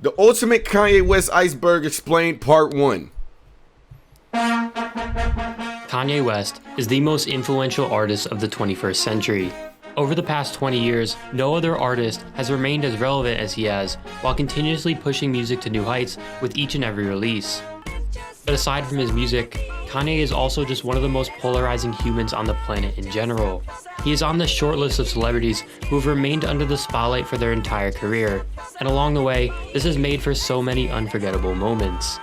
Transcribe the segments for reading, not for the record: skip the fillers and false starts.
The Ultimate Kanye West Iceberg Explained Part 1. Kanye West is the most influential artist of the 21st century. Over the past 20 years, no other artist has remained as relevant as he has, while continuously pushing music to new heights with each and every release. But aside from his music, Kanye is also just one of the most polarizing humans on the planet in general. He is on the short list of celebrities who have remained under the spotlight for their entire career, and along the way, this has made for so many unforgettable moments.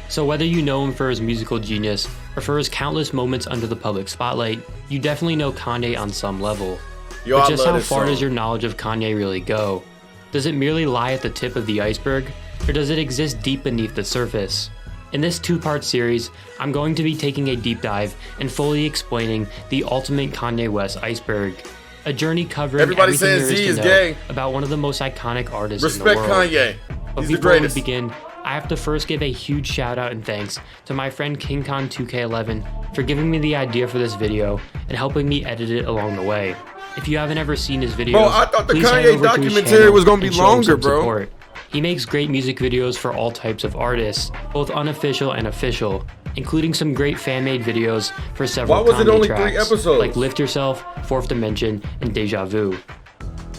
So whether you know him for his musical genius, or for his countless moments under the public spotlight, you definitely know Kanye on some level. But just how far does your knowledge of Kanye really go? Does it merely lie at the tip of the iceberg, or does it exist deep beneath the surface? In this two-part series, I'm going to be taking a deep dive and fully explaining the ultimate Kanye West iceberg. A journey covering everything there is to know about one of the most iconic artists in the world. Kanye. But before we begin, I have to first give a huge shout out and thanks to my friend KingKon2K11 for giving me the idea for this video and helping me edit it along the way. If you haven't ever seen his videos, bro, I thought the Kanye documentary was gonna be longer, bro. Support. He makes great music videos for all types of artists, both unofficial and official, including some great fan-made videos for several Kanye tracks, like Lift Yourself, Fourth Dimension, and Deja Vu.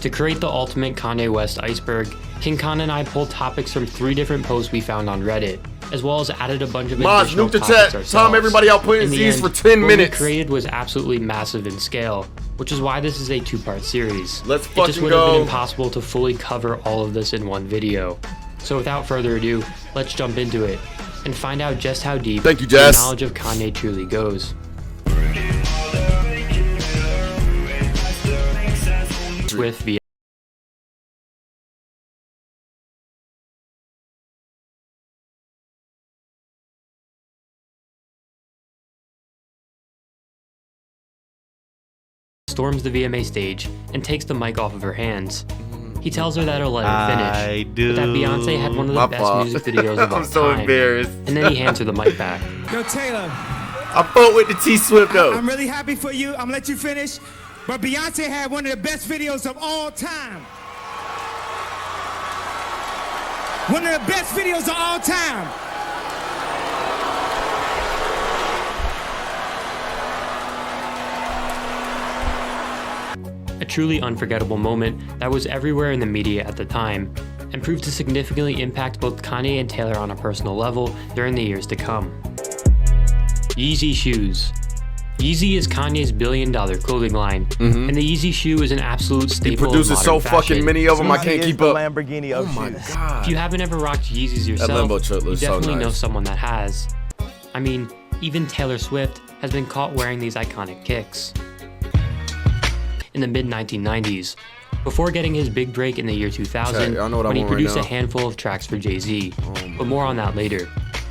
To create the ultimate Kanye West iceberg, King Kon and I pulled topics from 3 different posts we found on Reddit, as well as added a bunch of additional topics ourselves. Time everybody out playing Z's for 10 minutes. What we created was absolutely massive in scale, which is why this is a 2-part series. Let's fucking go. It just would have been impossible to fully cover all of this in one video. So without further ado, let's jump into it and find out just how deep the knowledge of Kanye truly goes. With the storms the VMA stage and takes the mic off of her hands. He tells her that he'll let her finish, but that Beyonce had one of the best music videos of all time. Embarrassed. And then he hands her the mic back. Yo, Taylor. I fought with the T-Swift though. I'm really happy for you. I'm gonna let you finish. But Beyonce had one of the best videos of all time. One of the best videos of all time. A truly unforgettable moment that was everywhere in the media at the time, and proved to significantly impact both Kanye and Taylor on a personal level during the years to come. Yeezy shoes. Yeezy is Kanye's billion-dollar clothing line, and the Yeezy shoe is an absolute staple. He produces so fucking many of them, I can't keep up. Lamborghini of my god! If you haven't ever rocked Yeezys yourself, you definitely know someone that has. I mean, even Taylor Swift has been caught wearing these iconic kicks. In the mid-1990s, before getting his big break in the year 2000, when he produced a handful of tracks for Jay-Z, but more on that later.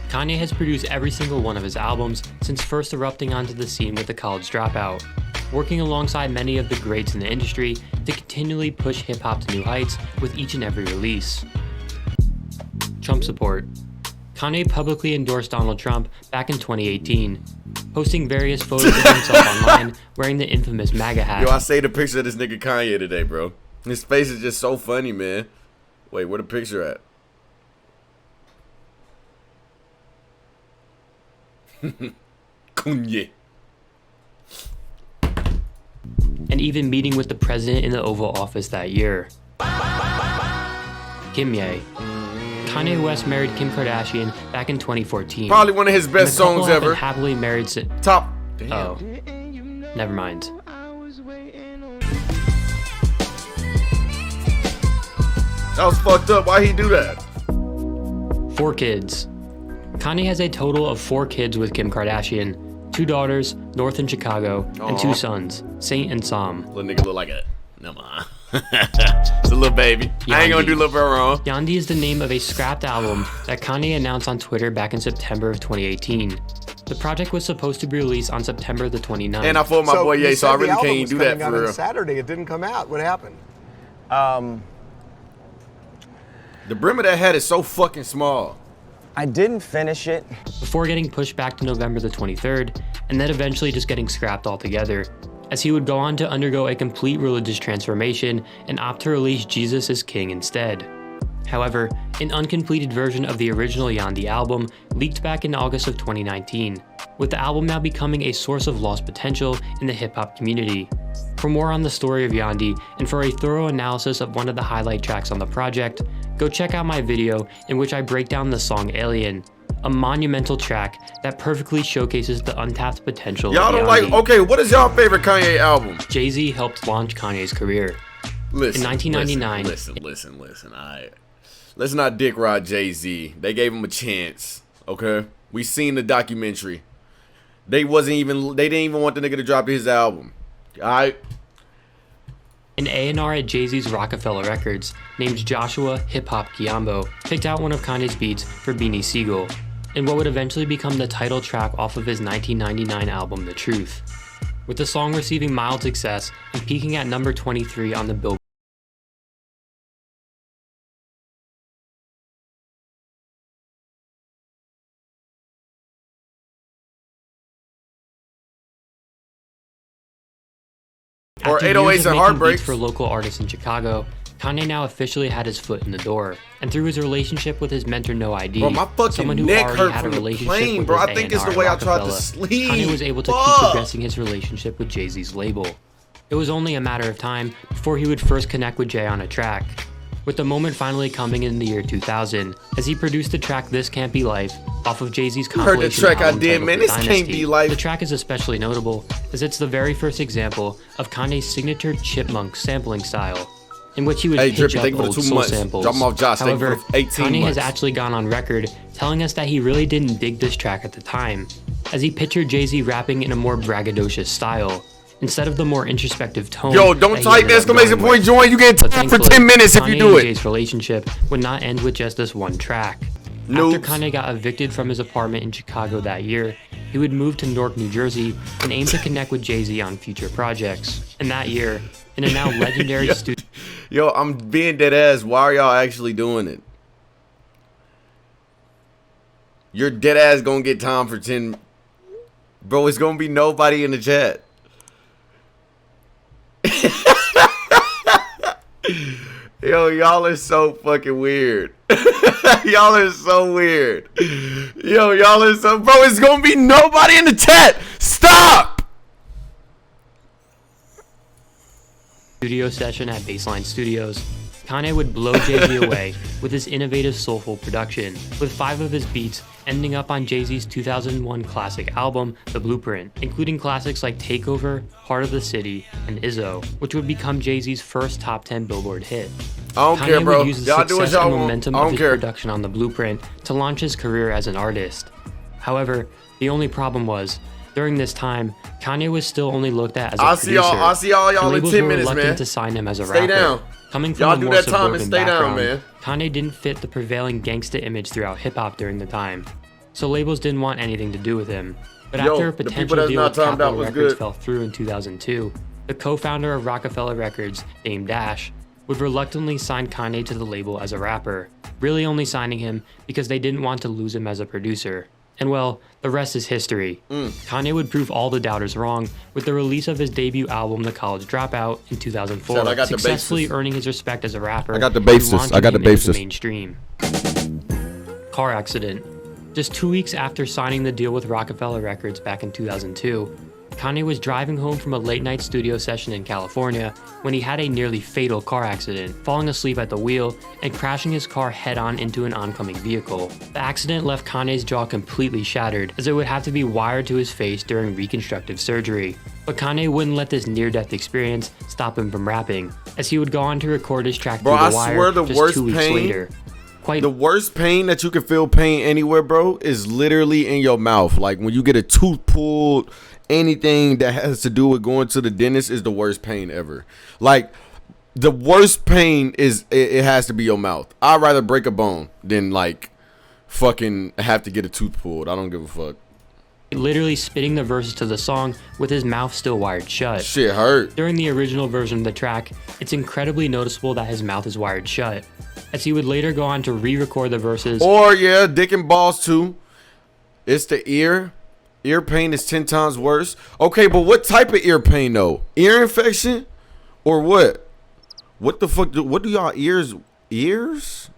Kanye has produced every single one of his albums since first erupting onto the scene with The College Dropout, working alongside many of the greats in the industry to continually push hip-hop to new heights with each and every release. Trump support. Kanye publicly endorsed Donald Trump back in 2018, posting various photos of himself online wearing the infamous MAGA hat. Yo, I saved a picture of this nigga Kanye today, bro. His face is just so funny, man. Wait, where the picture at? Kanye. And even meeting with the president in the Oval Office that year. Kanye. Kanye West married Kim Kardashian back in 2014. Probably one of his best songs ever. Happily married since. Top. Damn. Oh, never mind. That was fucked up. Why he do that? 4 kids. Kanye has a total of 4 kids with Kim Kardashian, 2 daughters, North in Chicago, and 2 sons, Saint and Sam. Little nigga look like a, no man. It's a little baby. YANDHI. I ain't gonna do little bit wrong. YANDHI is the name of a scrapped album that Kanye announced on Twitter back in September of 2018. The project was supposed to be released on September the 29th. And I fought my boy Ye, so I really can't do that for real. Saturday, it didn't come out. What happened? The brim of that hat is so fucking small. I didn't finish it. Before getting pushed back to November the 23rd, and then eventually just getting scrapped altogether, as he would go on to undergo a complete religious transformation and opt to release Jesus is King instead. However, an uncompleted version of the original YANDHI album leaked back in August of 2019, with the album now becoming a source of lost potential in the hip-hop community. For more on the story of YANDHI and for a thorough analysis of one of the highlight tracks on the project, go check out my video in which I break down the song Alien, a monumental track that perfectly showcases the untapped potential Y'all of don't YANDHI. like, okay, what is y'all favorite Kanye album? Jay-Z helped launch Kanye's career. Listen, In 1999, listen. Let's not dick ride Jay-Z. They gave him a chance, okay? We seen the documentary. They didn't even want the nigga to drop his album. Alright. An A&R at Jay-Z's Rockefeller Records, named Joshua Hip Hop Kiambo, picked out one of Kanye's beats for Beanie Siegel, in what would eventually become the title track off of his 1999 album The Truth, with the song receiving mild success and peaking at number 23 on the Billboard. Or After 808s years of and making Heartbreaks. beats for local artists in Chicago, Kanye now officially had his foot in the door, and through his relationship with his mentor No ID, Bro, my fucking someone who neck already hurt had a from the relationship plane, with bro. his I think it's A&R the way at I tried to Rockefeller, sleep. Kanye was able to keep Fuck. progressing his relationship with Jay-Z's label. It was only a matter of time before he would first connect with Jay on a track, with the moment finally coming in the year 2000, as he produced the track This Can't Be Life off of Jay-Z's Heard the compilation track I album did, titled man. The This can't Dynasty. be life. The track is especially notable as it's the very first example of Kanye's signature chipmunk sampling style, in which he would Hey, pitch Drippy, up thank you for the old 2 soul months. samples. Drop 'em off, Josh. Thank you However, for 18 Kanye has months. actually gone on record telling us that he really didn't dig this track at the time, as he pictured Jay-Z rapping in a more braggadocious style, instead of the more introspective tone. Yo, don't that he type ended up exclamation going point with. join. You get But time for thankfully, 10 minutes if Kanye you do and it. Jay's relationship would not end with just this one track. Noobs. After Kanye got evicted from his apartment in Chicago that year, he would move to Newark, New Jersey, and aim to connect with Jay-Z on future projects. And that year, in a now legendary studio. Yo, I'm being dead ass. Why are y'all actually doing it? You're dead ass gonna get time for 10. Bro, it's gonna be nobody in the chat. Yo, y'all are so fucking weird. Y'all are so weird. Yo, y'all are so... Bro, it's gonna be nobody in the chat. Stop! Studio session at Baseline Studios, Kanye would blow Jay-Z away with his innovative soulful production, with 5 of his beats ending up on Jay-Z's 2001 classic album, The Blueprint, including classics like Takeover, Heart of the City, and Izzo, which would become Jay-Z's first top 10 Billboard hit. I don't Kanye care, bro. would use the Y'all do what success y'all and want. momentum I of don't his care. production on The Blueprint to launch his career as an artist. However, the only problem was, during this time, Kanye was still only looked at as a producer. I'll see all y'all and in labels 10 were minutes, reluctant man. to sign him as a Stay rapper. down. Coming from Y'all a do more that time and suburban stay down, background, man. Kanye didn't fit the prevailing gangsta image throughout hip-hop during the time, so labels didn't want anything to do with him. But Yo, after a the people potential that's deal not with timed out Capitol was Records good. fell through in 2002, the co-founder of Rockefeller Records, Dame Dash, would reluctantly sign Kanye to the label as a rapper, really only signing him because they didn't want to lose him as a producer. And well, the rest is history. Kanye would prove all the doubters wrong with the release of his debut album, The College Dropout, in 2004, Said I got the successfully basis. earning his respect as a rapper. I got the and basis. launching I got the him into basis. mainstream. Car accident. Just 2 weeks after signing the deal with Rockefeller Records back in 2002, Kanye was driving home from a late-night studio session in California when he had a nearly fatal car accident, falling asleep at the wheel and crashing his car head-on into an oncoming vehicle. The accident left Kanye's jaw completely shattered, as it would have to be wired to his face during reconstructive surgery. But Kanye wouldn't let this near-death experience stop him from rapping, as he would go on to record his track Bro, Through I the Wire swear the just worst 2 weeks pain- later. The worst pain that you can feel pain anywhere, bro, is literally in your mouth. Like when you get a tooth pulled, anything that has to do with going to the dentist is the worst pain ever. Like the worst pain is it has to be your mouth. I'd rather break a bone than like fucking have to get a tooth pulled. I don't give a fuck. Literally spitting the verses to the song with his mouth still wired shut. Shit hurt. During the original version of the track, it's incredibly noticeable that his mouth is wired shut, as he would later go on to re-record the verses. Or yeah, dick and balls too. It's the ear. Ear pain is 10 times worse. Okay, but what type of ear pain though? Ear infection or what? What the fuck? What do y'all ears?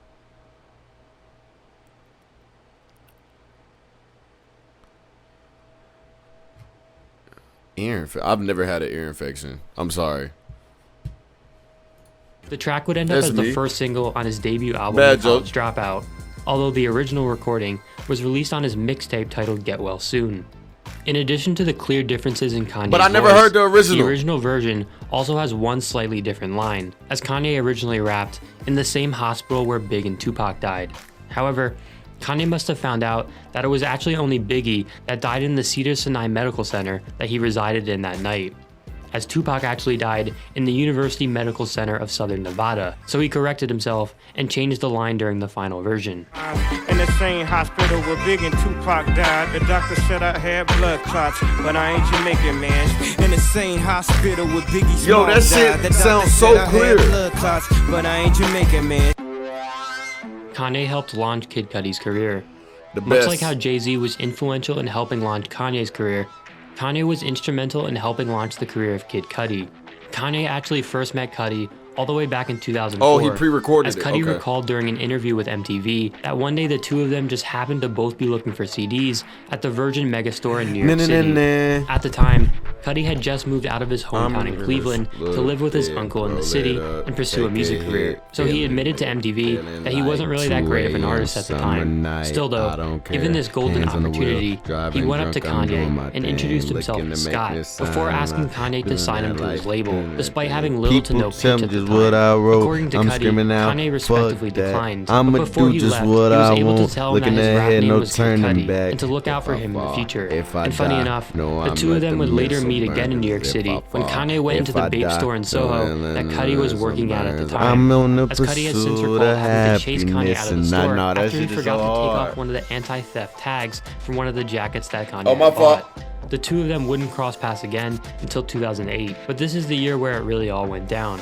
I've never had an ear infection. I'm sorry. The track would end up That's as me. the first single on his debut album, Bad College joke. Dropout, although the original recording was released on his mixtape titled Get Well Soon. In addition to the clear differences in Kanye's But I never voice, heard the original. The original version also has one slightly different line, as Kanye originally rapped in the same hospital where Big and Tupac died. However, Kanye must have found out that it was actually only Biggie that died in the Cedars-Sinai Medical Center that he resided in that night, as Tupac actually died in the University Medical Center of Southern Nevada, so he corrected himself and changed the line during the final version. In the same hospital where Big and Tupac died, the doctor said I had blood clots, but I ain't Jamaican, man. In the same hospital where Biggie Yo, that shit sounds so clear. Blood clots, but I ain't Jamaican, man. Kanye helped launch Kid Cudi's career. The Much best. like how Jay-Z was influential in helping launch Kanye's career, Kanye was instrumental in helping launch the career of Kid Cudi. Kanye actually first met Cudi all the way back in 2004. Oh, he pre-recorded as it. Cudi Okay. recalled during an interview with MTV that one day the two of them just happened to both be looking for CDs at the Virgin Megastore in New York City. At the time, Cudi had just moved out of his hometown in Cleveland to live with his uncle in the city and pursue a music career. So he admitted to MTV that he wasn't really that great of an artist at the time. Still though, given this golden opportunity, he went up to Kanye and introduced himself as Scott before asking Kanye to sign him to his label, despite having little to no pitch at the time. According to Cudi, Kanye respectively declined, but before he left, he was able to tell him that his rap name was Kid Cudi and to look out for him in the future. And funny enough, the two of them would later meet again in New York City when Kanye went into the Bape store in Soho that Cudi was working at the time. As Cudi has since recalled having to chase Kanye out of the store after he forgot to take off one of the anti-theft tags from one of the jackets that Kanye had bought. The two of them wouldn't cross paths again until 2008, but this is the year where it really all went down.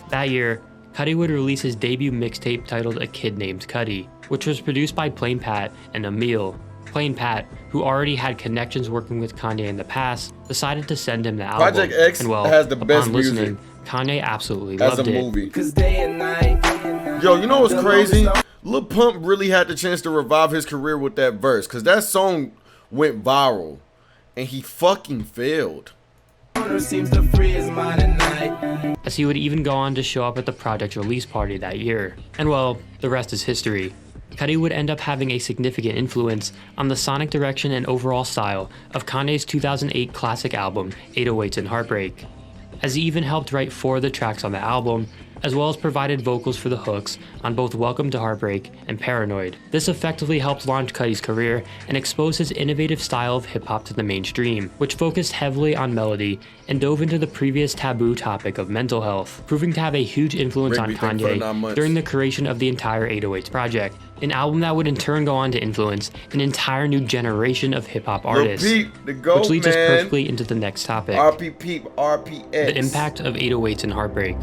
That year, Cudi would release his debut mixtape titled A Kid Named Cudi, which was produced by Plain Pat and Emil. Plain Pat, who already had connections working with Kanye in the past, decided to send him the album. Project X and well, has the best upon listening, music. Kanye absolutely As loved a it. movie. Yo, you know what's crazy? Lil Pump really had the chance to revive his career with that verse, because that song went viral, and he fucking failed. As he would even go on to show up at the project's release party that year. And well, the rest is history. Cudi would end up having a significant influence on the sonic direction and overall style of Kanye's 2008 classic album, 808s and Heartbreak, as he even helped write 4 of the tracks on the album, as well as provided vocals for the hooks on both Welcome to Heartbreak and Paranoid. This effectively helped launch Cudi's career and expose his innovative style of hip-hop to the mainstream, which focused heavily on melody and dove into the previous taboo topic of mental health, proving to have a huge influence on Rigby, thank you for the 9 Kanye months. during the creation of the entire 808s project, an album that would in turn go on to influence an entire new generation of hip-hop artists, Peep, the GOAT, which leads us man. perfectly into the next topic. RP Peep, RPX. The impact of 808s and Heartbreak.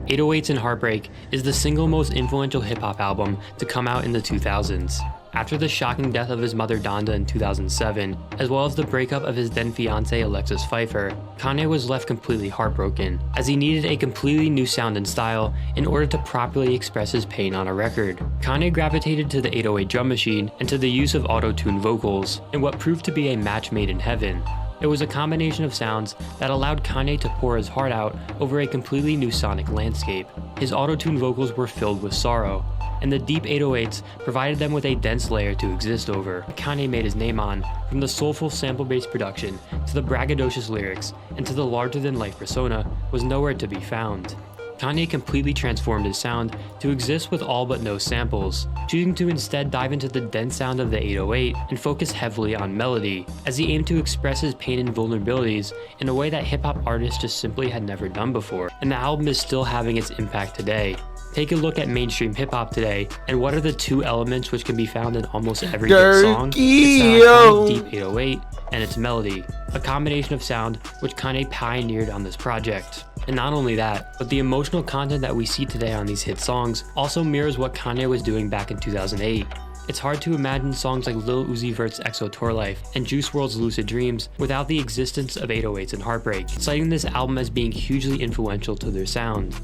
808s and Heartbreak is the single most influential hip-hop album to come out in the 2000s. After the shocking death of his mother Donda in 2007, as well as the breakup of his then fiancée Alexis Pfeiffer, Kanye was left completely heartbroken, as he needed a completely new sound and style in order to properly express his pain on a record. Kanye gravitated to the 808 drum machine and to the use of auto-tune vocals, in what proved to be a match made in heaven. It was a combination of sounds that allowed Kanye to pour his heart out over a completely new sonic landscape. His auto-tune vocals were filled with sorrow, and the deep 808s provided them with a dense layer to exist over. Kanye made his name on, from the soulful sample-based production to the braggadocious lyrics and to the larger-than-life persona, was nowhere to be found. Kanye completely transformed his sound to exist with all but no samples, choosing to instead dive into the dense sound of the 808 and focus heavily on melody, as he aimed to express his pain and vulnerabilities in a way that hip-hop artists just simply had never done before, and the album is still having its impact today. Take a look at mainstream hip-hop today, and what are the 2 elements which can be found in almost every hit song? It's the iconic deep 808 and its melody, a combination of sound which Kanye pioneered on this project. And not only that, but the emotional content that we see today on these hit songs also mirrors what Kanye was doing back in 2008. It's hard to imagine songs like Lil Uzi Vert's EXO Tour Life and Juice WRLD's Lucid Dreams without the existence of 808s and Heartbreak, citing this album as being hugely influential to their sound.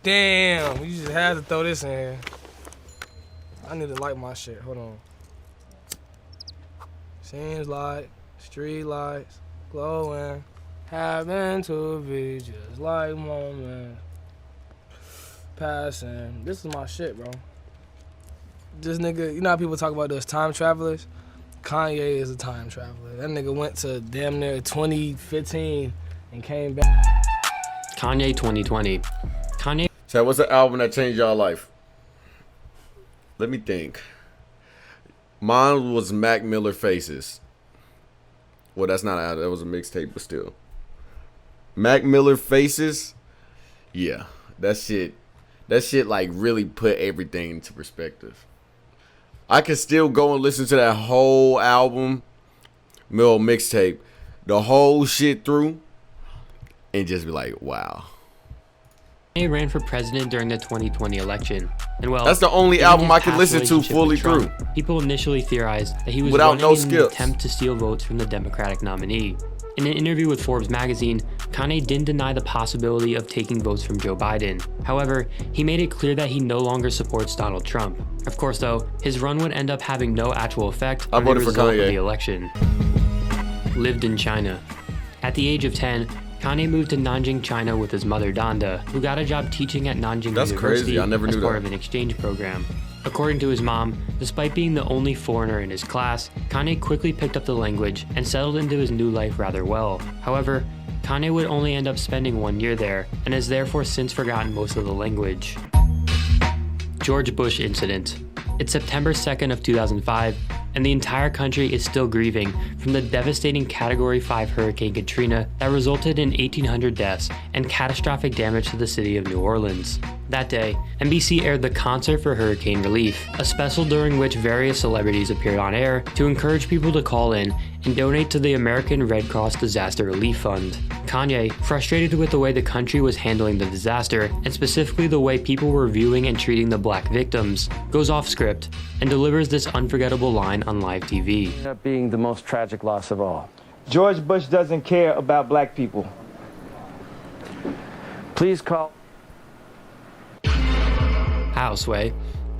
Damn, you just had to throw this in here. I need to light my shit, hold on. Seems like street lights. glowing. Happen to be just like moment passing. This is my shit, bro. This nigga, you know how people talk about those time travelers? Kanye is a time traveler. That nigga went to damn near 2015 and came back. Kanye 2020. Kanye. So what's the album that changed y'all life? Let me think. Mine was Mac Miller Faces. Well, that's not out. That was a mixtape, but still. Mac Miller Faces. Yeah, that shit like really put everything into perspective. I can still go and listen to that whole album, middle mixtape, the whole shit through, and just be like, wow. Kanye ran for president during the 2020 election, and well, that's the only album I can listen to fully through. People initially theorized that he was without no running in an attempt to steal votes from the Democratic nominee. In an interview with Forbes magazine, Kanye didn't deny the possibility of taking votes from Joe Biden. However, he made it clear that he no longer supports Donald Trump. Of course, though, his run would end up having no actual effect on the result of the election. Lived in China. At the age of 10, Kanye moved to Nanjing, China with his mother Donda, who got a job teaching at Nanjing University as part of an exchange program. According to his mom, despite being the only foreigner in his class, Kanye quickly picked up the language and settled into his new life rather well. However, Kanye would only end up spending 1 year there, and has therefore since forgotten most of the language. George Bush incident. It's September 2nd of 2005, and the entire country is still grieving from the devastating Category 5 Hurricane Katrina that resulted in 1,800 deaths and catastrophic damage to the city of New Orleans. That day, NBC aired the Concert for Hurricane Relief, a special during which various celebrities appeared on air to encourage people to call in and donate to the American Red Cross Disaster Relief Fund. Kanye, frustrated with the way the country was handling the disaster, and specifically the way people were viewing and treating the black victims, goes off script and delivers this unforgettable line on live TV. Ended up being the most tragic loss of all. George Bush doesn't care about black people. Please call. How, Sway?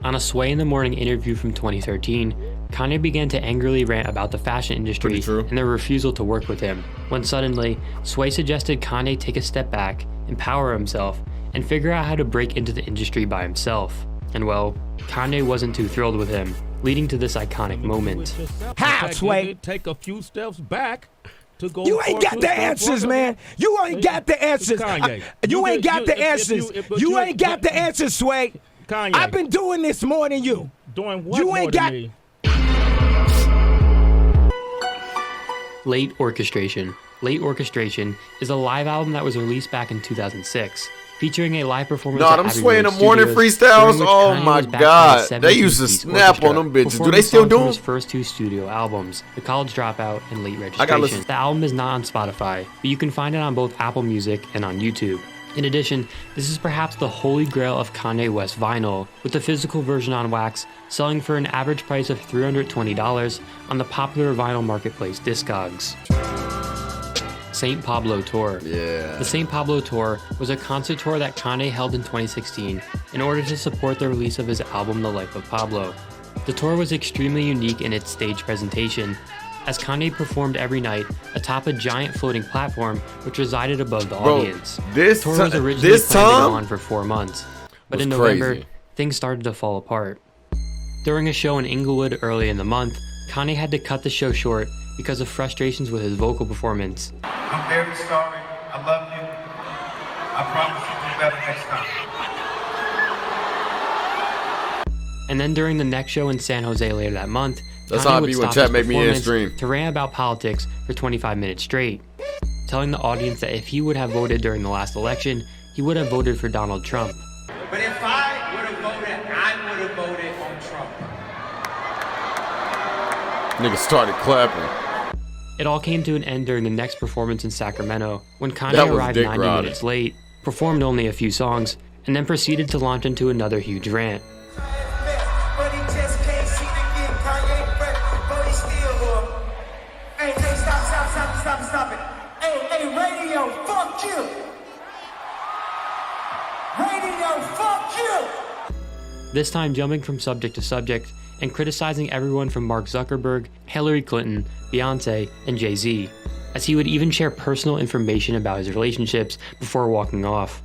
On a Sway in the Morning interview from 2013, Kanye began to angrily rant about the fashion industry and their refusal to work with him, when suddenly, Sway suggested Kanye take a step back, empower himself, and figure out how to break into the industry by himself. And well, Kanye wasn't too thrilled with him, leading to this iconic moment. How, Sway? Take a few steps back. You ain't got the answers, man. You ain't got the answers. You ain't got the answers. You ain't got the answers, Sway. Kanye. I've been doing this more than you. Doing what You ain't got. Late Orchestration. Late Orchestration is a live album that was released back in 2006, featuring a live performance. No, them Sway in the Morning freestyles. Oh my God, they used to snap on them bitches. Do they still do them? His first two studio albums, The College Dropout and Late Registration. The album is not on Spotify, but you can find it on both Apple Music and on YouTube. In addition, this is perhaps the holy grail of Kanye West vinyl, with the physical version on wax selling for an average price of $320 on the popular vinyl marketplace Discogs. St. Pablo Tour. Yeah. The St. Pablo Tour was a concert tour that Kanye held in 2016 in order to support the release of his album The Life of Pablo. The tour was extremely unique in its stage presentation, as Kanye performed every night atop a giant floating platform which resided above the audience. The tour was originally planned to go on for 4 months, but in November, things started to fall apart. During a show in Inglewood early in the month, Kanye had to cut the show short because of frustrations with his vocal performance. I'm very sorry. I love you. I promise you'll do better next time. And then during the next show in San Jose later that month, that's Kanye how I would be when stop chat his make me in performance stream to rant about politics for 25 minutes straight, telling the audience that if he would have voted during the last election, he would have voted for Donald Trump. But if I would have voted, I would have voted on Trump. Niggas started clapping. It all came to an end during the next performance in Sacramento, when Kanye arrived 90 minutes late, performed only a few songs, and then proceeded to launch into another huge rant. Stop it. Hey, radio, fuck you. Radio, fuck you. This time jumping from subject to subject and criticizing everyone from Mark Zuckerberg, Hillary Clinton, Beyonce, and Jay-Z. as he would even share personal information about his relationships before walking off.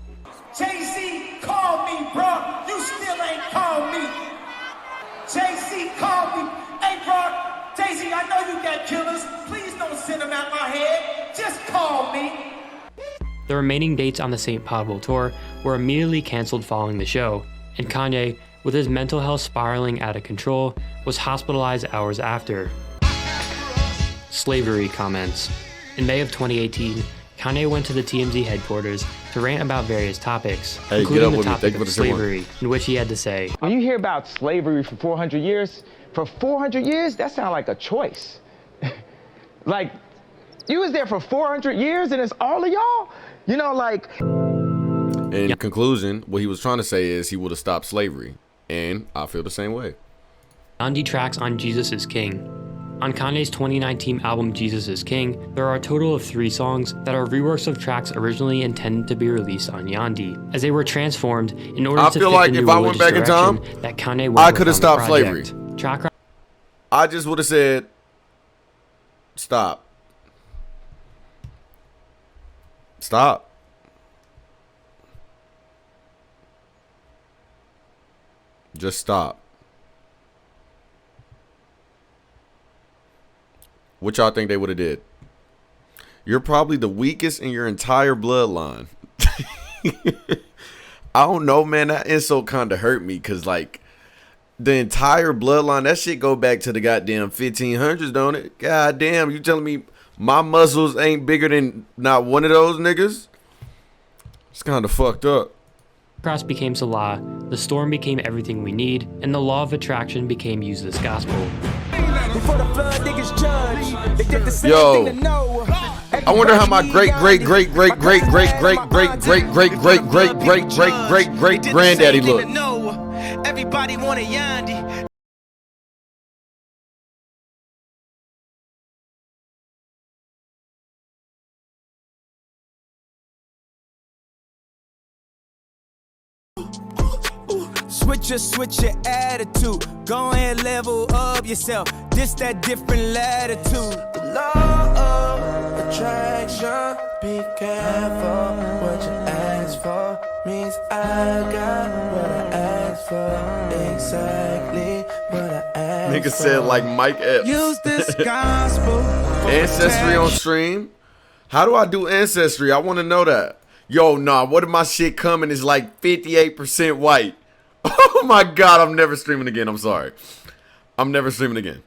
JC, call me, bro. You still ain't called me. JC, call me. Hey, bro. JC, I know you got killers. Please don't send them out my head. Just call me. The remaining dates on the St. Pablo tour were immediately canceled following the show, and Kanye, with his mental health spiraling out of control, was hospitalized hours after. Slavery comments. In May of 2018, Kanye went to the TMZ headquarters to rant about various topics, including the topic of slavery, in which he had to say, when you hear about slavery for 400 years, that sounds like a choice. Like, you was there for 400 years and it's all of y'all? You know, like... In conclusion, what he was trying to say is he would have stopped slavery. And I feel the same way. YANDHI tracks on Jesus is King. On Kanye's 2019 album Jesus is King, there are a total of 3 songs that are reworks of tracks originally intended to be released on YANDHI, as they were transformed in order to fit the new religious direction that Kanye I could have stopped slavery. Track I just would have said, stop. Stop. Just stop. What y'all think they would have did? You're probably the weakest in your entire bloodline. I don't know, man. That insult kind of hurt me because, like, the entire bloodline, that shit go back to the goddamn 1500s, don't it? God damn, you telling me my muscles ain't bigger than not one of those niggas? It's kind of fucked up. Cross became Salah, the storm became everything we need, and the law of attraction became use this gospel. Yo, I wonder how my great granddaddy looked. Everybody want a Yandhi. Switch your attitude. Go ahead, level up yourself. This that different latitude. The law of attraction. Be careful what you ask for. Means I got what I asked for. Exactly what I asked Nigga said like Mike Epps. Use this gospel. Ancestry on stream. How do I do ancestry? I want to know that. Yo, nah. What if my shit coming is like 58% white? Oh my God, I'm never streaming again. I'm sorry. I'm never streaming again.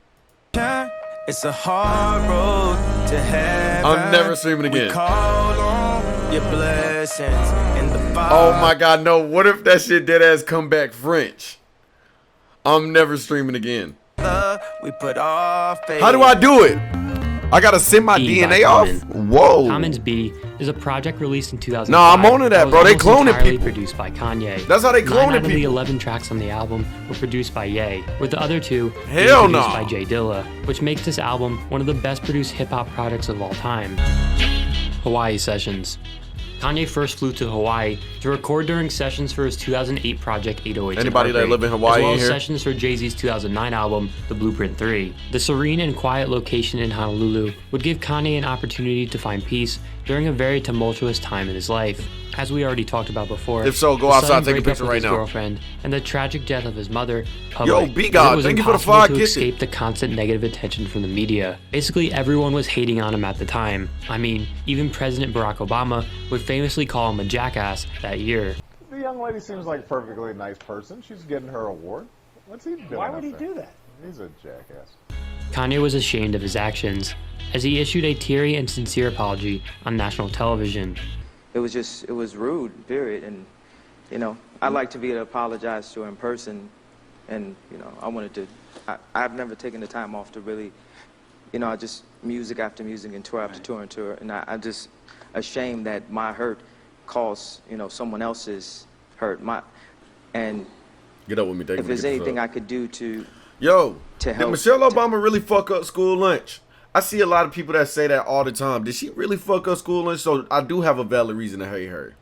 It's a hard road to heaven. I'm never streaming again. We call on your blessings in the fire. Oh my God, no. What if that shit dead ass come back French? I'm never streaming again. We put off faith. How do I do it? I gotta send my DNA off? Whoa. Commons B is a project released in 2005. Nah, I'm on to that, bro. They cloning people. Produced by Kanye. That's how they cloning 9 out of the people. 11 tracks on the album were produced by Ye, with the other 2 being Hell produced no. by J Dilla, which makes this album one of the best produced hip-hop products of all time. Hawaii Sessions. Kanye first flew to Hawaii to record during sessions for his 2008 project 808s. Anybody that live in Hawaii as well in as here? sessions for Jay-Z's 2009 album, The Blueprint 3. The serene and quiet location in Honolulu would give Kanye an opportunity to find peace during a very tumultuous time in his life. As we already talked about before, If so, go the outside, sudden take a breakup picture with right his now. girlfriend and the tragic death of his mother. Yo, B-God, it was thank you for the impossible 5 to kisses. escape the constant negative attention from the media. Basically, everyone was hating on him at the time. I mean, even President Barack Obama would famously call him a jackass that year. The young lady seems like a perfectly nice person. She's getting her award. What's he doing? Why would he do that? He's a jackass. Kanye was ashamed of his actions, as he issued a teary and sincere apology on national television. It was rude, period. And, you know, I'd like to be able to apologize to her in person. And, you know, I wanted to, I've never taken the time off to really, you know, I just music after music and tour after tour and tour. And I'm just ashamed that my hurt caused, you know, someone else's hurt. And get up with me. If there's anything I could do to help. Did Michelle Obama really fuck up school lunch? I see a lot of people that say that all the time. Did she really fuck up school lunch? So I do have a valid reason to hate her.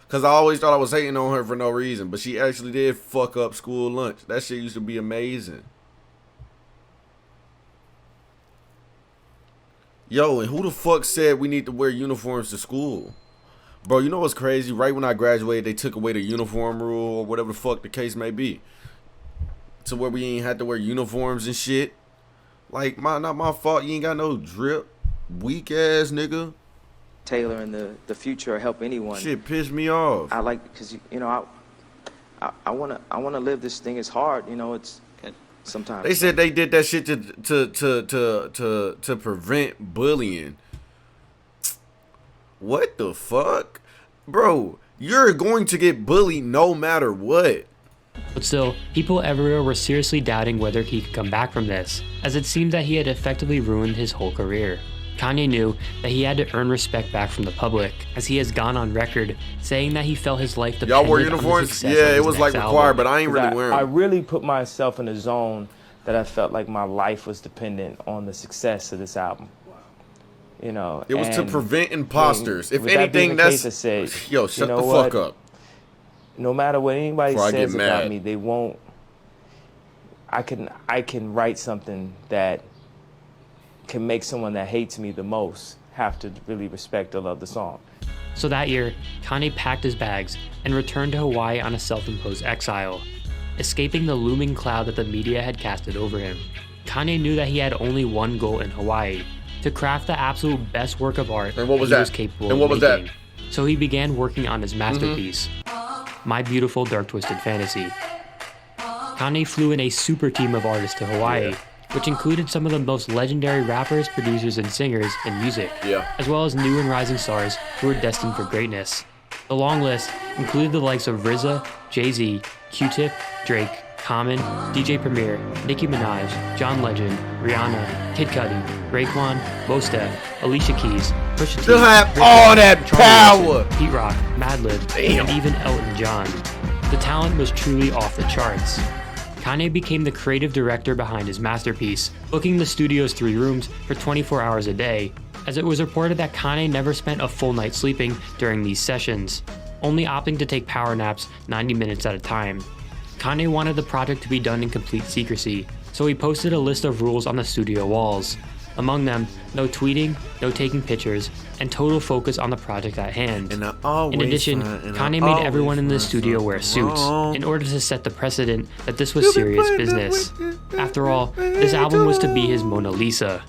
Because I always thought I was hating on her for no reason. But she actually did fuck up school lunch. That shit used to be amazing. Yo, and who the fuck said we need to wear uniforms to school? Bro, you know what's crazy? Right when I graduated, they took away the uniform rule or whatever the fuck the case may be. To where we ain't had to wear uniforms and shit. Like, not my fault. You ain't got no drip. Weak ass nigga. Tailor in the future or help anyone. Shit pissed me off. I like, because, you know, I wanna live this thing. It's hard, you know, it's sometimes. They said they did that shit to prevent bullying. What the fuck? Bro, you're going to get bullied no matter what. But still, people everywhere were seriously doubting whether he could come back from this, as it seemed that he had effectively ruined his whole career. Kanye knew that he had to earn respect back from the public, as he has gone on record saying that he felt his life depended Y'all wore on the uniforms? success Yeah, of his it was like next required, album. but I ain't really wearing them. I really put myself in a zone that I felt like my life was dependent on the success of this album. You know, it was to prevent imposters. If anything, that's case, I said, yo, shut you know the what? fuck up. No matter what anybody Before I says get about mad. me, they won't. I can write something that can make someone that hates me the most have to really respect or love the song. So that year, Kanye packed his bags and returned to Hawaii on a self-imposed exile, escaping the looming cloud that the media had casted over him. Kanye knew that he had only one goal in Hawaii: to craft the absolute best work of art And what was he that? was capable And what of was that? making. So he began working on his masterpiece, My Beautiful Dark Twisted Fantasy. Kanye flew in a super team of artists to Hawaii, which included some of the most legendary rappers, producers, and singers in music, as well as new and rising stars who were destined for greatness. The long list included the likes of RZA, Jay-Z, Q-Tip, Drake, Common, DJ Premier, Nicki Minaj, John Legend, Rihanna, Kid Cudi, Raekwon, Mos Def, Alicia Keys, Pusha T, Still have Rick all Ross, that Charlie power. Wilson, Pete Rock, Madlib, and even Elton John. The talent was truly off the charts. Kanye became the creative director behind his masterpiece, booking the studio's 3 rooms for 24 hours a day, as it was reported that Kanye never spent a full night sleeping during these sessions, only opting to take power naps 90 minutes at a time. Kanye wanted the project to be done in complete secrecy, so he posted a list of rules on the studio walls. Among them, no tweeting, no taking pictures, and total focus on the project at hand. In addition, Kanye made everyone in the studio wear suits in order to set the precedent that this was serious business. After all, this album was to be his Mona Lisa.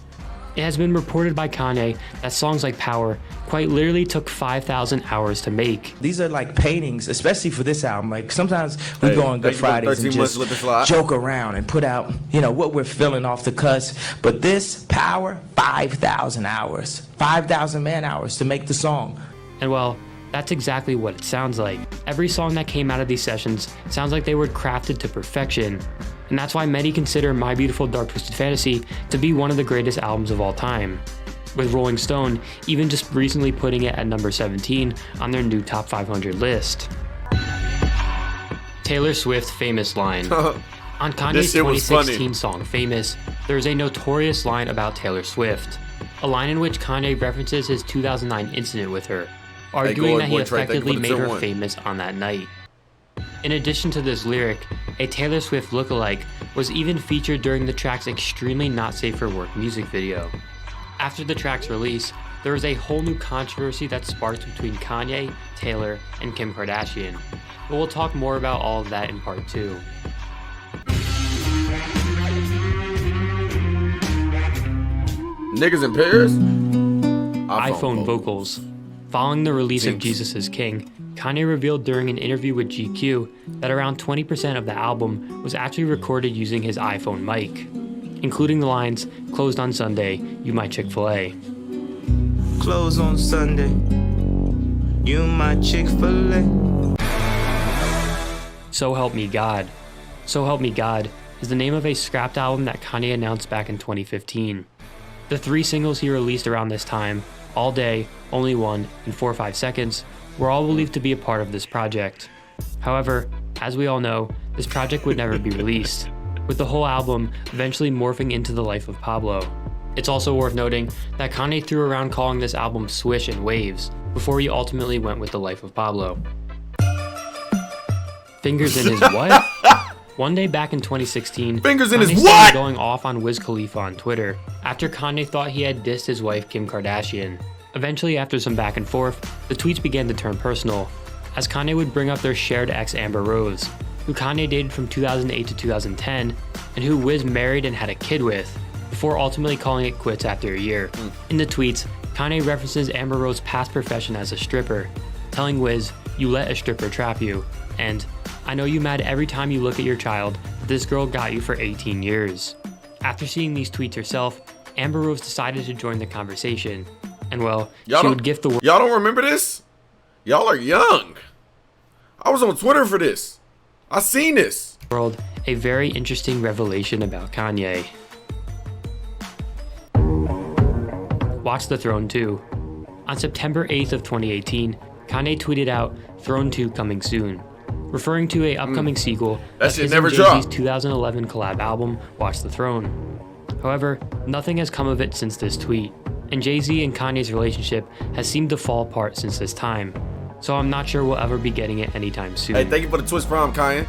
It has been reported by Kanye that songs like Power quite literally took 5,000 hours to make. These are like paintings, especially for this album. Like sometimes we go on Good Fridays and just joke around and put out, you know, what we're feeling off the cusp. But this Power, 5,000 hours, 5,000 man hours to make the song. And well, that's exactly what it sounds like. Every song that came out of these sessions sounds like they were crafted to perfection. And that's why many consider My Beautiful Dark Twisted Fantasy to be one of the greatest albums of all time, with Rolling Stone even just recently putting it at number 17 on their new Top 500 list. Taylor Swift's famous line. On Kanye's 2016 song Famous, there is a notorious line about Taylor Swift, a line in which Kanye references his 2009 incident with her, arguing that he effectively made her famous on that night. In addition to this lyric, a Taylor Swift lookalike was even featured during the track's extremely not safe for work music video. After the track's release, there was a whole new controversy that sparked between Kanye, Taylor, and Kim Kardashian. But we'll talk more about all of that in part 2. Niggas in Paris? iPhone vocals. Following the release of Jesus is King, Kanye revealed during an interview with GQ that around 20% of the album was actually recorded using his iPhone mic, including the lines, "Closed on Sunday, you my Chick-fil-A." Close on Sunday, you my Chick-fil-A. So Help Me God. So Help Me God is the name of a scrapped album that Kanye announced back in 2015. The 3 singles he released around this time, All Day, Only One, and 4 or 5 Seconds, were all believed to be a part of this project. However, as we all know, this project would never be released, with the whole album eventually morphing into the life of Pablo. It's also worth noting that Kanye threw around calling this album Swish and Waves before he ultimately went with the life of Pablo. Fingers in his what? One day back in 2016, Fingers in his Kanye what? started going off on Wiz Khalifa on Twitter after Kanye thought he had dissed his wife Kim Kardashian. Eventually, after some back and forth, the tweets began to turn personal, as Kanye would bring up their shared ex Amber Rose, who Kanye dated from 2008 to 2010, and who Wiz married and had a kid with, before ultimately calling it quits after a year. In the tweets, Kanye references Amber Rose's past profession as a stripper, telling Wiz, "You let a stripper trap you," and "I know you mad every time you look at your child, but this girl got you for 18 years. After seeing these tweets herself, Amber Rose decided to join the conversation, and well, she would gift the world. Y'all don't remember this? Y'all are young. I was on Twitter for this. I seen this. World a very interesting revelation about Kanye. Watch The Throne 2. On September 8th of 2018, Kanye tweeted out Throne 2 coming soon, referring to a upcoming sequel That of shit his never and Jay-Z's dropped. 2011 collab album, Watch the Throne. However, nothing has come of it since this tweet, and Jay-Z and Kanye's relationship has seemed to fall apart since this time, so I'm not sure we'll ever be getting it anytime soon. Hey, thank you for the twist prompt, Kanye.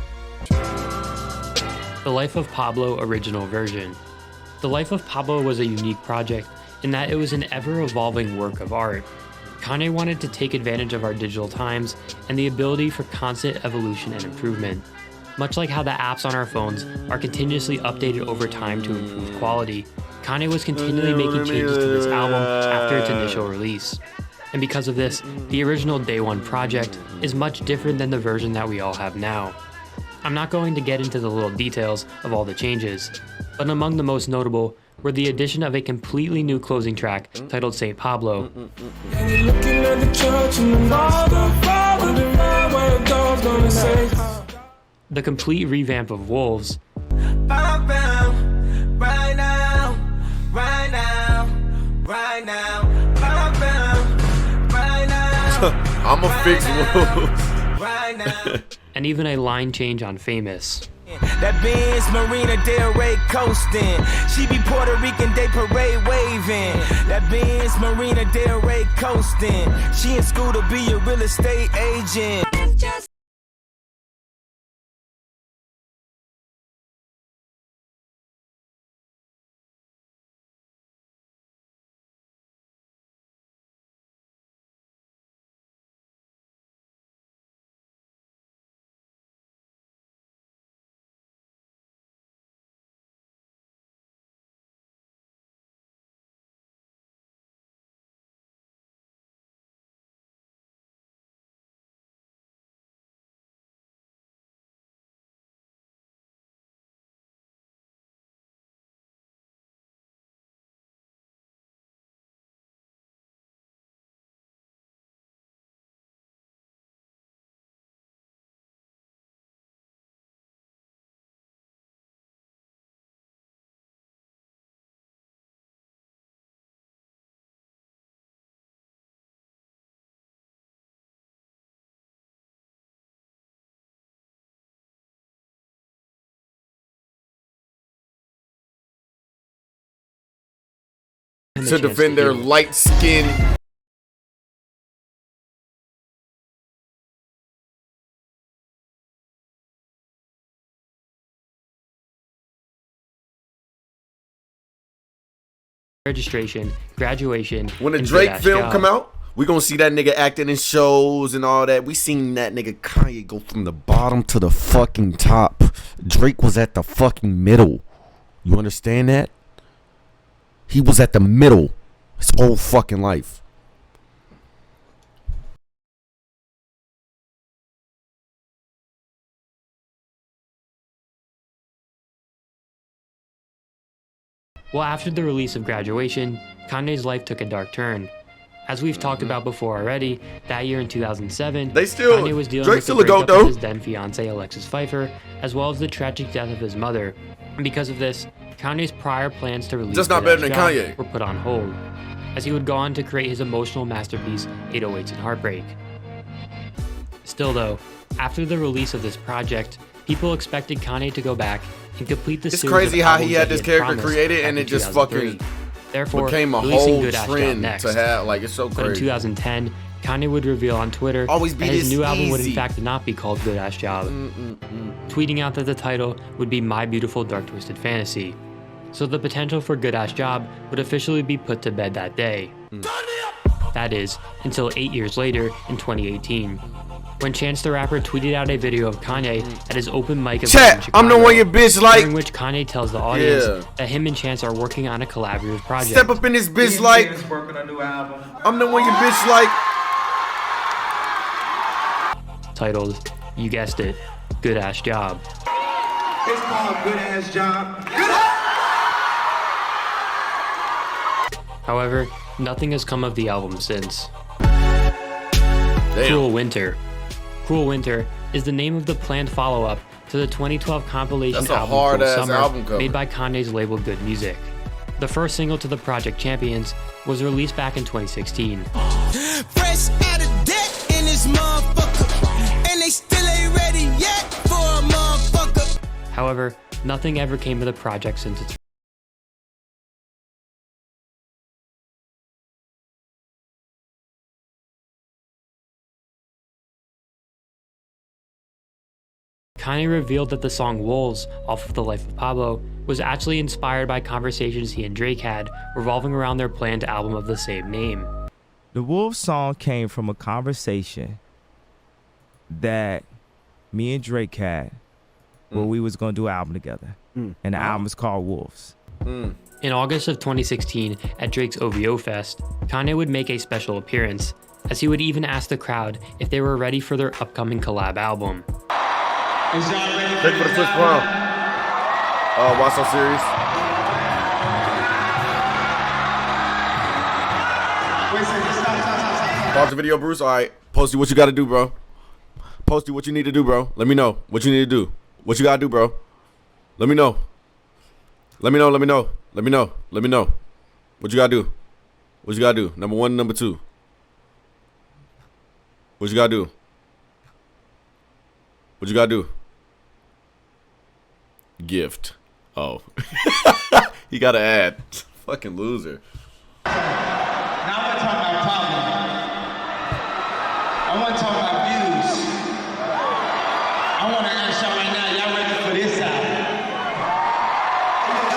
The Life of Pablo original version. The Life of Pablo was a unique project in that it was an ever-evolving work of art. Kanye wanted to take advantage of our digital times and the ability for constant evolution and improvement. Much like how the apps on our phones are continuously updated over time to improve quality, Kanye was continually making changes to this album after its initial release. And because of this, the original Day One project is much different than the version that we all have now. I'm not going to get into the little details of all the changes, but among the most notable were the addition of a completely new closing track titled St. Pablo. The complete revamp of Wolves. I'ma fix Wolves. And even a line change on Famous. That Benz Marina Del Rey coasting. She be Puerto Rican Day Parade waving. That Benz Marina Del Rey coasting. She in school to be a real estate agent. To defend their light skin. Registration, graduation. When the and Drake good-ass film job. come out, we gonna see that nigga acting in shows and all that. We seen that nigga Kanye go from the bottom to the fucking top. Drake was at the fucking middle. You understand that? He was at the middle his whole fucking life. Well, after the release of Graduation, Kanye's life took a dark turn. As we've talked about before already, that year in 2007, Kanye was dealing with the breakup of his then fiancée Alexis Pfeiffer, as well as the tragic death of his mother. And because of this, Kanye's prior plans to release Just not Good-Ass better than Job Kanye. were put on hold, as he would go on to create his emotional masterpiece, 808s and Heartbreak. Still though, after the release of this project, people expected Kanye to go back and complete the It's series crazy of how albums he had that this character promised created back and in it just 2003. fucking Therefore, became a releasing whole Good-Ass Job trend next. to have. Like, it's so But in crazy. 2010, Kanye would reveal on Twitter Always that be his this new album would easy. in fact not be called Good Ass Job, tweeting out that the title would be My Beautiful Dark Twisted Fantasy. So the potential for Good Ass Job would officially be put to bed that day. That is, until 8 years later in 2018, when Chance the Rapper tweeted out a video of Kanye at his open mic event in Chat, Chicago, I'm the one your bitch like. during which Kanye tells the audience Yeah. that him and Chance are working on a collaborative project. Step up in this bitch like. I'm the one your bitch like. Titled, you guessed it, Good Ass Job. It's called Good Ass Job. However, nothing has come of the album since. Damn. Cruel Winter. Cruel Winter is the name of the planned follow-up to the 2012 compilation That's a album Cruel hard-ass Summer, album cover. made by Kanye's label Good Music. The first single to the project, Champions, was released back in 2016. Fresh out of debt in this motherfucker, and they still ain't ready yet for a motherfucker. However, nothing ever came of the project since its Kanye revealed that the song Wolves, off of The Life of Pablo, was actually inspired by conversations he and Drake had revolving around their planned album of the same name. The Wolves song came from a conversation that me and Drake had where we was gonna do an album together. And the album is called Wolves. In August of 2016, at Drake's OVO Fest, Kanye would make a special appearance, as he would even ask the crowd if they were ready for their upcoming collab album. Is y'all ready Thank you for the switch from. Why so serious? Wait a second, stop. Pause the video, Bruce. All right, Posty, what you got to do, bro? Posty, what you need to do, bro? Let me know what you need to do. What you got to do, bro? Let me know. Let me know. Let me know. Let me know. Let me know. What you got to do? What you got to do? Number one, number two. What you got to do? What you got to do? Gift. Oh. He got to add. Fucking loser. Now I want to talk about Pablo. I want to talk about views. I want to ask y'all right now, y'all ready for this album?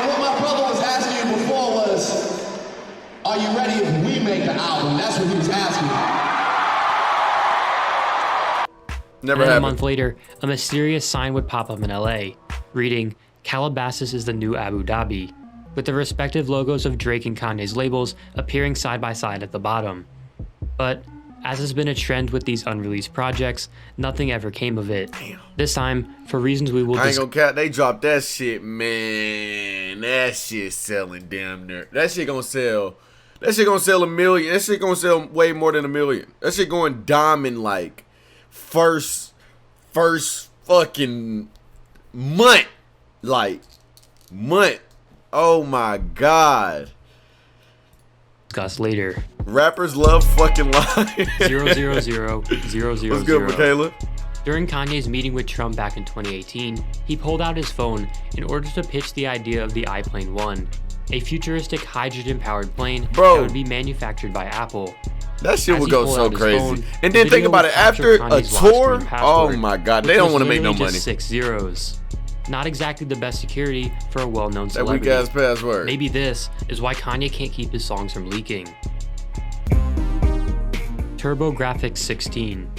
And what my brother was asking you before was, are you ready if we make an album? That's what he was asking you. Never and then happened. a month later, a mysterious sign would pop up in LA, reading, Calabasas is the new Abu Dhabi, with the respective logos of Drake and Kanye's labels appearing side by side at the bottom. But, as has been a trend with these unreleased projects, nothing ever came of it. This time, for reasons we will I ain't discuss. gonna cap. They dropped that shit, man. That shit selling damn near. That shit gonna sell. That shit gonna sell 1 million. That shit gonna sell way more than 1 million. That shit going diamond like first fucking month. Like month. Oh my god. Discuss later. Rappers love fucking lying. 000. What's good, Michaela? During Kanye's meeting with Trump back in 2018, he pulled out his phone in order to pitch the idea of the iPlane 1, a futuristic hydrogen-powered plane that would be manufactured by Apple. That shit As would he go pulled so out his crazy. phone, And the then think video about would it, after capture a Kanye's lock tour, screen oh password, my god, they which don't was want to make no literally money. just 6 zeros. Not exactly the best security for a well-known That celebrity. weak ass password. Maybe this is why Kanye can't keep his songs from leaking. TurboGrafx 16.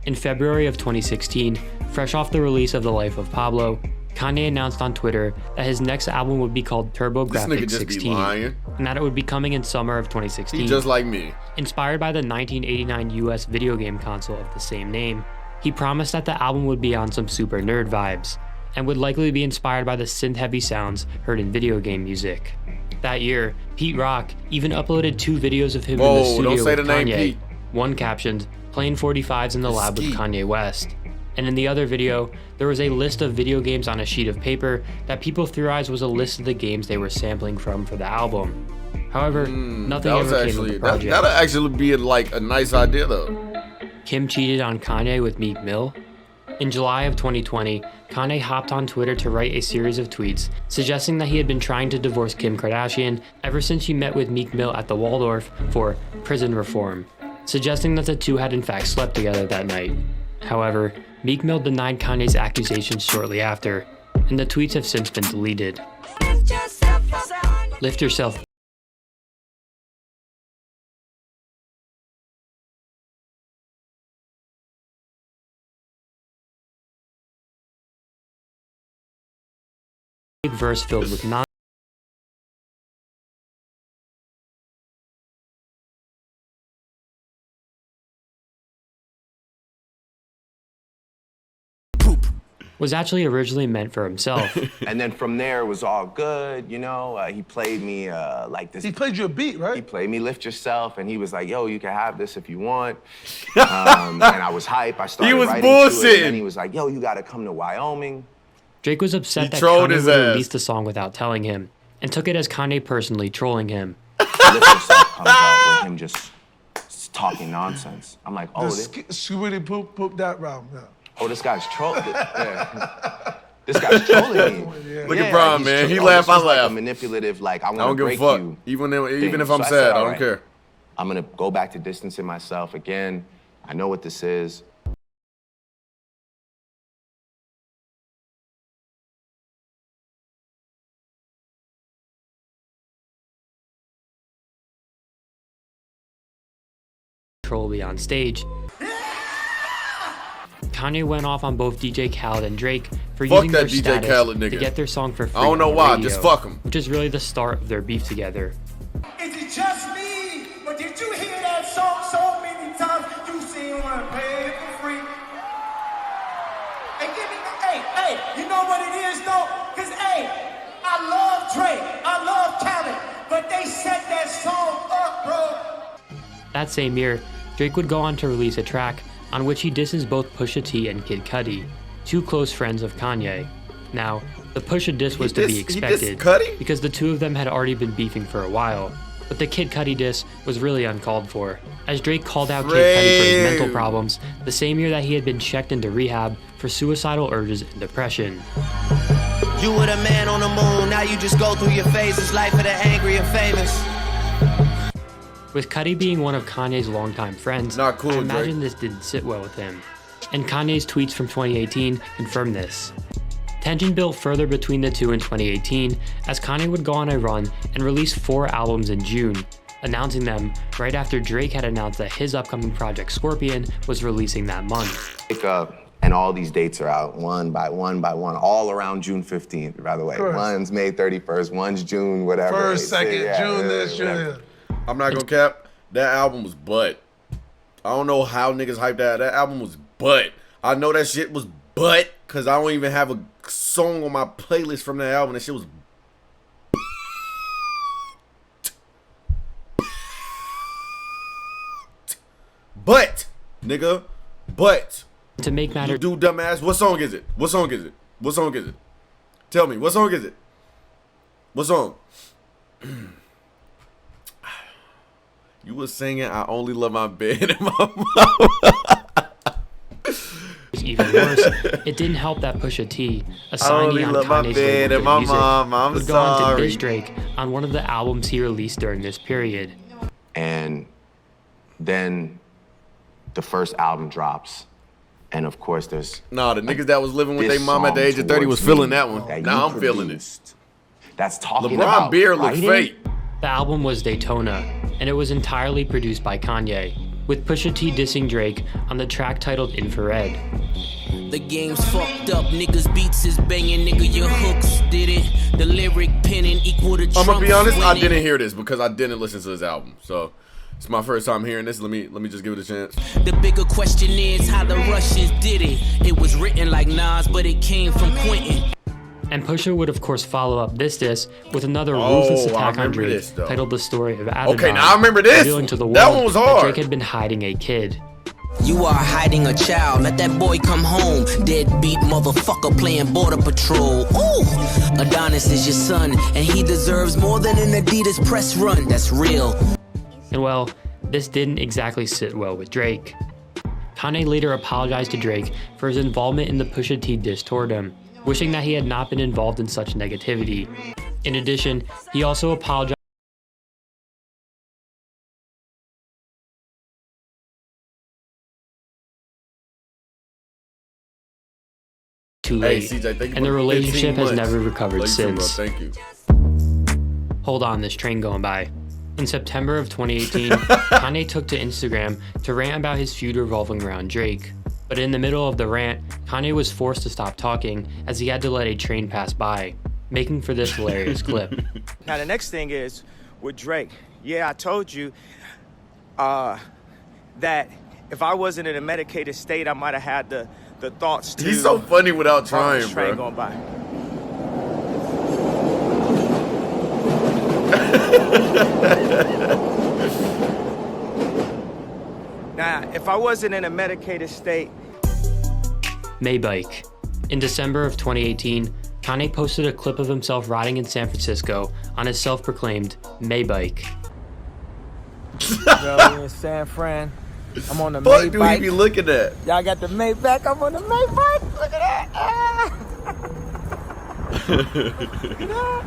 In February of 2016, fresh off the release of The Life of Pablo, Kanye announced on Twitter that his next album would be called This nigga TurboGrafx just be 16, lying. and that it would be coming in summer of 2016. He just like me. Inspired by the 1989 US video game console of the same name, he promised that the album would be on some super nerd vibes, and would likely be inspired by the synth-heavy sounds heard in video game music. That year, Pete Rock even uploaded 2 videos of him in the Whoa, studio don't say with the name Kanye, Pete. one captioned, playing 45s in the lab with Kanye West. And in the other video, there was a list of video games on a sheet of paper that people theorized was a list of the games they were sampling from for the album. However, nothing That was ever came of actually the project. that'll actually be like a nice idea though. Kim cheated on Kanye with Meek Mill. In July of 2020, Kanye hopped on Twitter to write a series of tweets suggesting that he had been trying to divorce Kim Kardashian ever since she met with Meek Mill at the Waldorf for prison reform. suggesting that the two had in fact slept together that night. However, Meek Mill denied Kanye's accusations shortly after, and the tweets have since been deleted. Lift yourself. Verse filled with was actually originally meant for himself. And then from there, it was all good, you know? He played me like this. He played you a beat, right? He played me Lift Yourself, and he was like, yo, you can have this if you want. And I was hype. I started writing to it, and he was like, yo, you gotta come to Wyoming. Drake was upset that Kanye would release the song without telling him, and took it as Kanye personally trolling him. Lift Yourself comes out with him just talking nonsense. I'm like, oh, this... Scoobity poop that round, yeah. Oh, this guy's trolling. Yeah. This guy's trolling me. Look at Brian, man. He laughed, I laugh. Like a manipulative, like I want to break you. I don't give a fuck. Even if I'm sad, I don't care. I'm gonna go back to distancing myself again. I know what this is. Troll be on stage. Kanye went off on both DJ Khaled and Drake for using their status to get their song for free. I don't know why, just fuck them. Which is really the start of their beef together. Is it just me? But did you hear that song so many times? You seen one pay for free. Hey, give me the, hey, you know what it is though? Cause hey, I love Drake, I love Khaled, but they set that song up, bro. That same year, Drake would go on to release a track on which he disses both Pusha T and Kid Cudi, two close friends of Kanye. Now, the Pusha diss was to be expected, because the two of them had already been beefing for a while, but the Kid Cudi diss was really uncalled for, as Drake called out Kid Cudi for his mental problems the same year that he had been checked into rehab for suicidal urges and depression. You were the man on the moon, now you just go through your phases, life of the angry and famous. With Cudi being one of Kanye's longtime friends, I imagine this didn't sit well with him. And Kanye's tweets from 2018 confirm this. Tension built further between the two in 2018 as Kanye would go on a run and release 4 albums in June, announcing them right after Drake had announced that his upcoming project Scorpion was releasing that month. Wake up and all these dates are out one by one, all around June 15th, by the way. One's May 31st, one's June, whatever. First, second, June this, June. I'm not gonna cap. That album was butt. I don't know how niggas hyped that. That album was butt. I know that shit was butt because I don't even have a song on my playlist from that album. That shit was butt, nigga. But to make matters, you do dumbass. What song is it? What song is it? What song is it? Tell me. What song is it? What song? You was singing "I Only Love My Bed and My Mama." Even worse, it didn't help that Pusha T, a signee on Kanye's label Good Music, would go on to diss Drake on one of the albums he released during this period. And then the first album drops, and of course there's the niggas that was living with their mom at the age of 30 was feeling that one. Now I'm feeling it. That's talking LeBron about beard looks fake. The album was Daytona, and it was entirely produced by Kanye, with Pusha T dissing Drake on the track titled Infrared. The game's fucked up, niggas beats is banging, nigga your hooks did it. The lyric penning equal to Trump. I'm gonna be honest, I didn't hear this because I didn't listen to this album, so it's my first time hearing this. Let me just give it a chance. The bigger question is how the Russians did it. It was written like Nas, but it came from Quentin. And Pusha would of course follow up this diss with another ruthless attack on Drake titled The Story of Adidon. Okay, now I remember this. Revealing to the world that one was hard. That Drake had been hiding a kid. You are hiding a child, let that boy come home. Deadbeat motherfucker playing border patrol. Ooh, Adonis is your son, and he deserves more than an Adidas press run. That's real. And well, this didn't exactly sit well with Drake. Kanye later apologized to Drake for his involvement in the Pusha T diss toward him, wishing that he had not been involved in such negativity. In addition, he also apologized too Hey, late, CJ, thank you and for the 15 relationship has months. never recovered Love you too, bro. since. Thank you. Hold on, this train going by. In September of 2018, Kanye took to Instagram to rant about his feud revolving around Drake. But in the middle of the rant, Kanye was forced to stop talking as he had to let a train pass by, making for this hilarious clip. Now the next thing is with Drake. Yeah, I told you that if I wasn't in a medicated state, I might have had the thoughts to. He's so funny without trying, train bro. going by. Now, if I wasn't in a medicated state. Maybike. In December of 2018, Kanye posted a clip of himself riding in San Francisco on his self-proclaimed Maybike. Yo, we in San Fran. I'm on the What Maybike. do he be looking at? Y'all got the Maybach. I'm on the Maybike. Look at that. Look at that.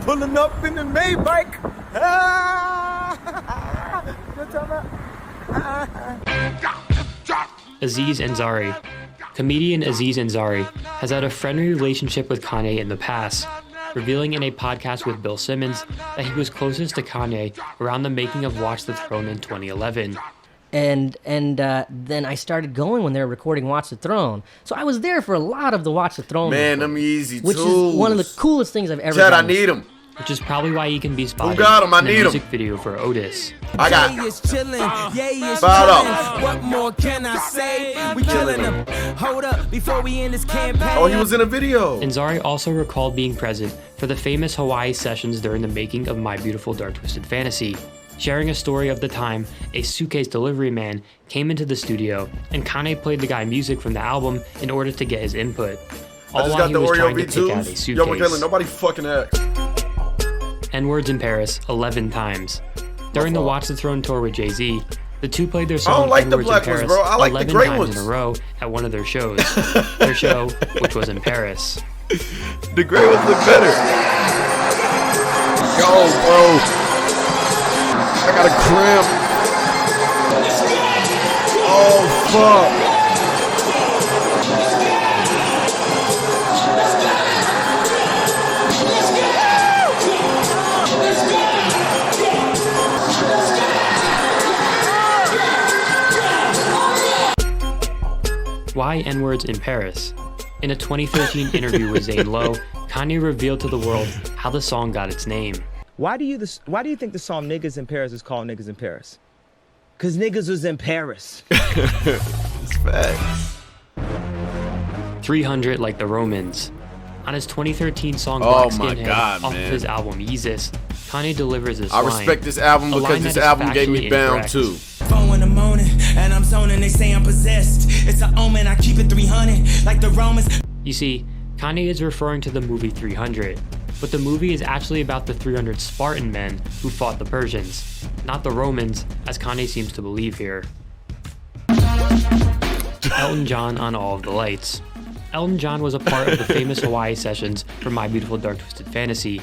Pulling up in the Maybike. You talking about? Aziz Ansari. Comedian Aziz Ansari has had a friendly relationship with Kanye in the past, revealing in a podcast with Bill Simmons that he was closest to Kanye around the making of Watch the Throne in 2011. And then I started going when they were recording Watch the Throne. So I was there for a lot of the Watch the Throne. Man, recording, them Yeezy which tools. is one of the coolest things I've ever Chad, done. I need them. Which is probably why he can be spotted got 'em? I in the need 'em. music video for Otis. I got. Yeah, it's chillin'. Yeah, it's Spot up. chillin'. What more can I say? We killing them. Hold up before we end this campaign. Oh, he was in a video. Ansari also recalled being present for the famous Hawaii sessions during the making of My Beautiful Dark Twisted Fantasy, sharing a story of the time a suitcase delivery man came into the studio and Kanye played the guy music from the album in order to get his input. I All just while got he the was Oreo trying to pick out a V2s. Yo, suitcase. Michaela, nobody fucking act. N-words in Paris 11 times. During the Watch the Throne tour with Jay-Z, the two played their I song don't like the N-words in black ones, Paris bro. I like the 11 gray times ones. in a row at one of their shows. Their show, which was in Paris. The gray ones look better. Yo, bro. I got a cramp. Oh, fuck. Why N-words in Paris? In a 2013 interview with Zane Lowe, Kanye revealed to the world how the song got its name. Why do you think the song Niggas in Paris is called Niggas in Paris? Cause niggas was in Paris. It's facts. 300 Like the Romans. On his 2013 song Oh Black my Skinhead God, off man. of his album Yeezus, Kanye delivers this I line. respect this album a because line this that is album gave me factually Bound incorrect. too. 4 in the morning, and I'm zoning. They say I'm possessed. It's an omen. I keep it 300 like the Romans. You see, Kanye is referring to the movie 300, but the movie is actually about the 300 Spartan men who fought the Persians, not the Romans, as Kanye seems to believe here. Elton John on All of the Lights. Elton John was a part of the famous Hawaii sessions for My Beautiful Dark Twisted Fantasy,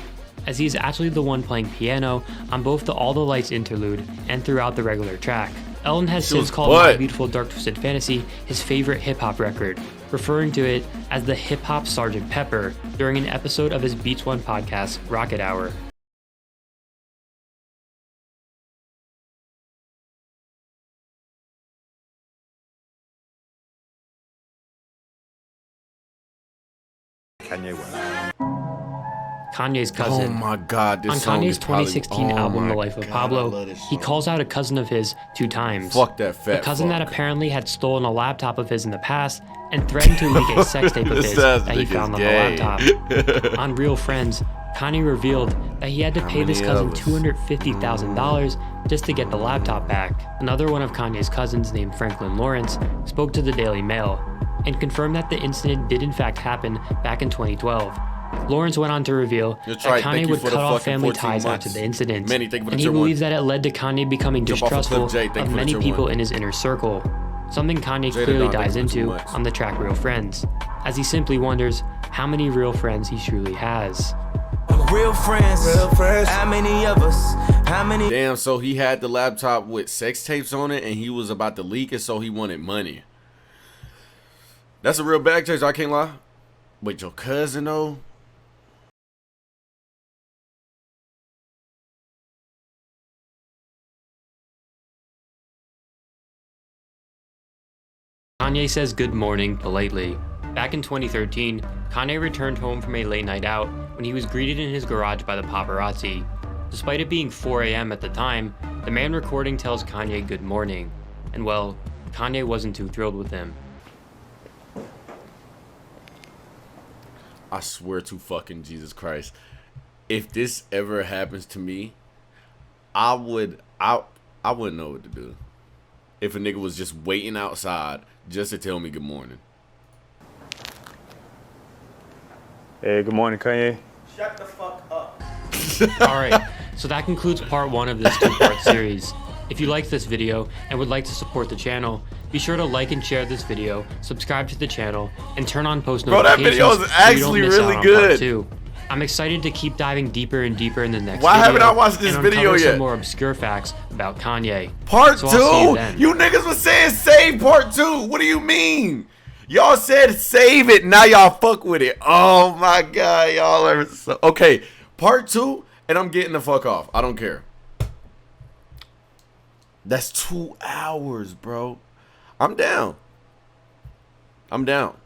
as he is actually the one playing piano on both the All the Lights interlude and throughout the regular track. Elton has She was since called what? My Beautiful Dark Twisted Fantasy his favorite hip-hop record, referring to it as the hip-hop Sgt. Pepper during an episode of his Beats One podcast, Rocket Hour. Kanye West. Kanye's cousin. Oh my God, this On song Kanye's is probably- 2016 oh album, my The Life of God, I Pablo, love this he song. calls out a cousin of his 2 times. Fuck that fat A cousin fuck. that apparently had stolen a laptop of his in the past and threatened to leak a sex tape of This his ass that he nigga's found on gay. the laptop. On Real Friends, Kanye revealed that he had to pay this many cousin of us? $250,000 just to get the laptop back. Another one of Kanye's cousins, named Franklin Lawrence, spoke to the Daily Mail and confirmed that the incident did in fact happen back in 2012. Lawrence went on to reveal That's that right, thank Kanye you would for the cut off fucking family 14 ties months. after the incident, Manny, thank you for the and he tier believes one. that it led to Kanye becoming Jump off a cliff, distrustful Jay, thank you of for the many tier people one. in his inner circle, something Kanye Jada clearly Dawn, thank dives you for 2 into months. on the track Real Friends, as he simply wonders how many real friends he truly has. Real friends. How many of us? How many? Damn, so he had the laptop with sex tapes on it and he was about to leak it, so he wanted money. That's a real bag chaser, I can't lie. Wait, your cousin though? Kanye says good morning politely. Back in 2013, Kanye returned home from a late night out when he was greeted in his garage by the paparazzi. Despite it being 4 a.m. at the time, the man recording tells Kanye good morning. And well, Kanye wasn't too thrilled with him. I swear to fucking Jesus Christ, if this ever happens to me, I wouldn't know what to do. If a nigga was just waiting outside just to tell me good morning. Hey, good morning, Kanye. Shut the fuck up. Alright, so that concludes part 1 of this 2-part series. If you liked this video and would like to support the channel, be sure to like and share this video, subscribe to the channel, and turn on post notifications. Bro, that video is actually really good. I'm excited to keep diving deeper and deeper in the next Why video. haven't I watched this video yet? Some more obscure facts about Kanye. Part So I'll see you 2? then. You niggas was saying save part 2. What do you mean? Y'all said save it. Now y'all fuck with it. Oh my God. Y'all are so... Okay. Part 2 and I'm getting the fuck off. I don't care. That's 2 hours, bro. I'm down. I'm down.